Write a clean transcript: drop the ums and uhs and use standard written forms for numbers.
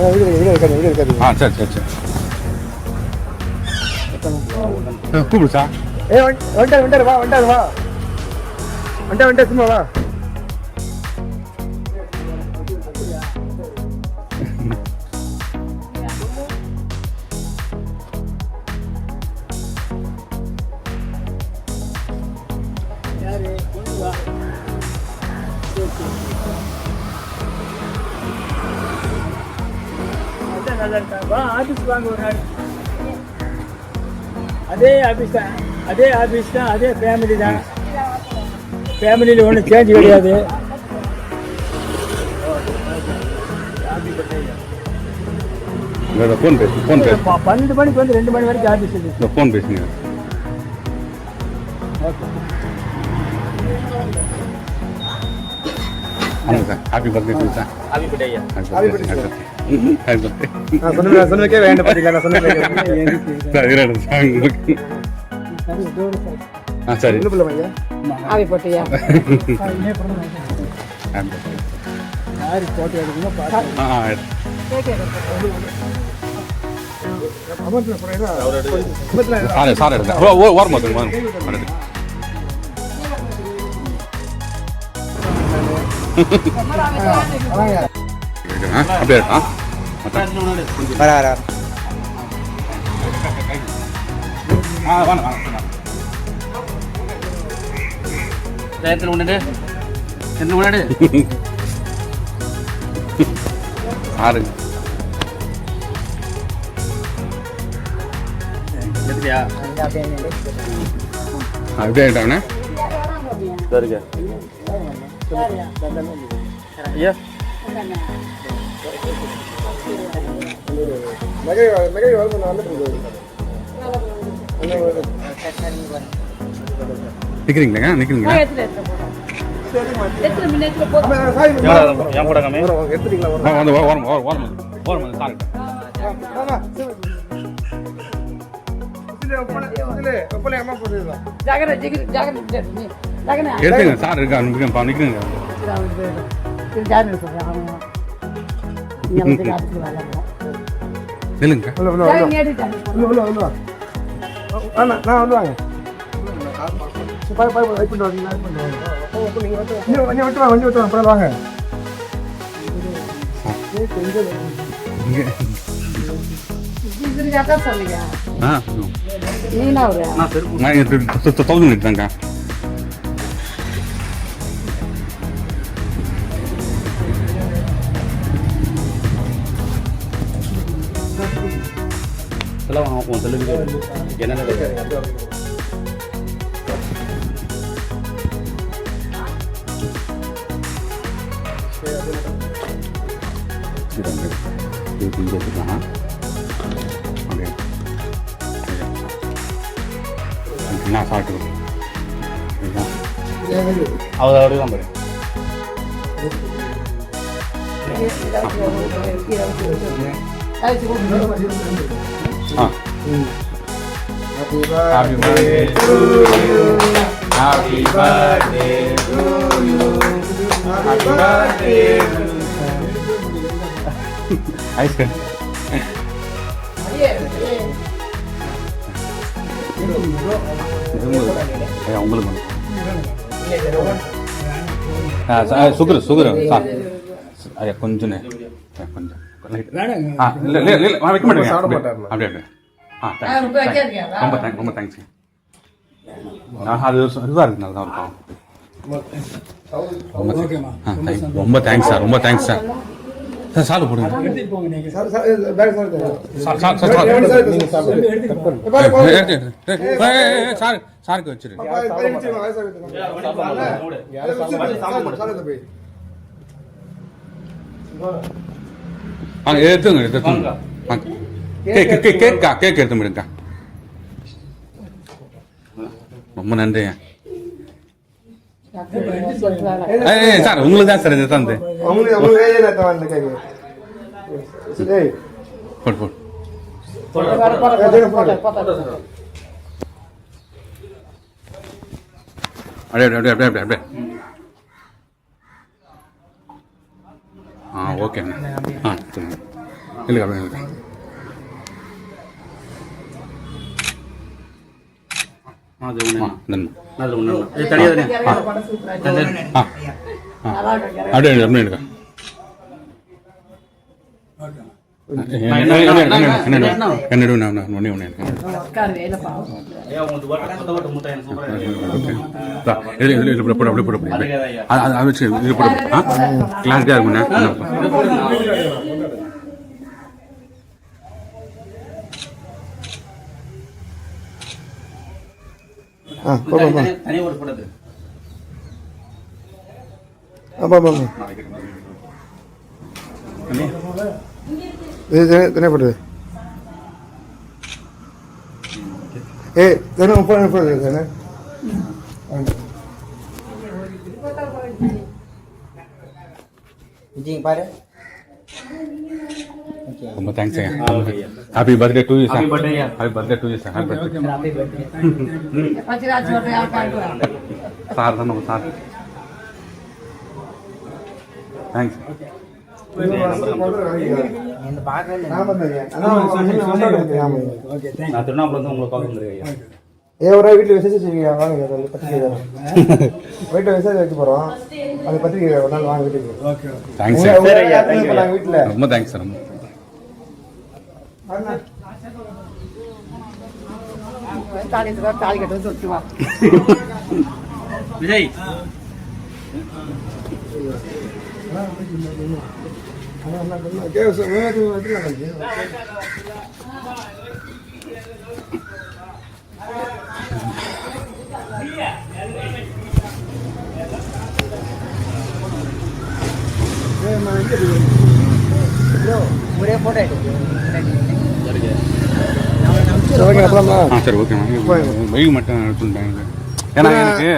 ஆ சரி சரி சரி கூப்பிடு சார். வந்துட்டாரு வா வந்துட்டாரு சும்மா வா. ஆபீஸ் வாங்க ஒரு நாள். அதே ஆபீஸ் தான் அதே ஃபேமிலி தான். ஃபேமிலியில் ஒன்றும் சேஞ்ச் கிடையாது. ஃபோன் பேசு 12 மணிக்கு வந்து 2 மணி வரைக்கும் ஆபீஸ் இருக்கு. ஃபோன் பேசுங்க. ஆமாம் sir. Happy birthday sir. Happy birthday ஐயா. Happy birthday. நான் சொன்னதுக்கே வேண்டாம் பாத்தீங்களா? நான் சொன்னது சரி. ஹாப்பி பர்த்டே ஐயா. யாரு போட்டோ எடுக்கணும் பாத்து. சார் எடுங்க. ஓரம் பார்த்துங்க. அப்படியே ஆறு அப்படியே ஆயிட்டாங்கண்ணே. சரிங்க ஐயா. நிக்கிறீங்களா? நிக்கிறீங்களா? எடுத்துங்க சார் இருக்கா. நிக்கிறீங்க. நில்லுங்க. தாங்க என்ன நான் சாப்பிட்டு அவரு தான் பாரு. Happy birthday to you. Happy birthday to you. Happy birthday to you. Ice cream. உங்களுக்கு சுகர் சார் ஐயா கொஞ்சம் கொஞ்சம் இல்லை வைக்க மாட்டேங்க. அப்படியே ரொம்ப தேங்க்ஸ். அது இதுவாக இருக்கு. நல்லா இருக்கும். ரொம்ப தேங்க்ஸ் சார். ரொம்ப தேங்க்ஸ் சார். சார் சாப்பிட போடுங்க. சார் சாருக்கு வச்சிரு. எடுத்துங்க எடுத்துங்க. கேக் எடுத்து முடியுங்க. ரொம்ப நன்றிங்க சார். உங்களுக்கு தான் சார் இது தந்து அப்படியே ஓகேண்ணா. சரிங்க. இல்லைக்கா அப்படியே இல்லைக்கா. அப்படியே அப்படியே இருக்கா கிளாரிட்டியா இருக்குண்ணே. போடுது தானே விஜய் பாரு. ரொம்ப thanks happy birthday to you sir. Happy birthday to you sir. Happy birthday sir தான் நம்ம சார். தேங்க்ஸ். வீட்டுல விசேஷம் வாங்க வீட்டுல விசேஷம் வைக்க போறோம். அது பத்திரிக்கை ஒரு நாள் வாங்க வீட்டுக்கு. தேங்க்ஸ் வீட்டுல ரொம்ப தேங்க்ஸ் சார். தாலி கட்டு சொல்லிட்டு வா விஜய். ஒரே போட்டோ சரி ஓகே வெயிட் மட்டும் சொல்லிட்டாங்க. ஏன்னா எனக்கு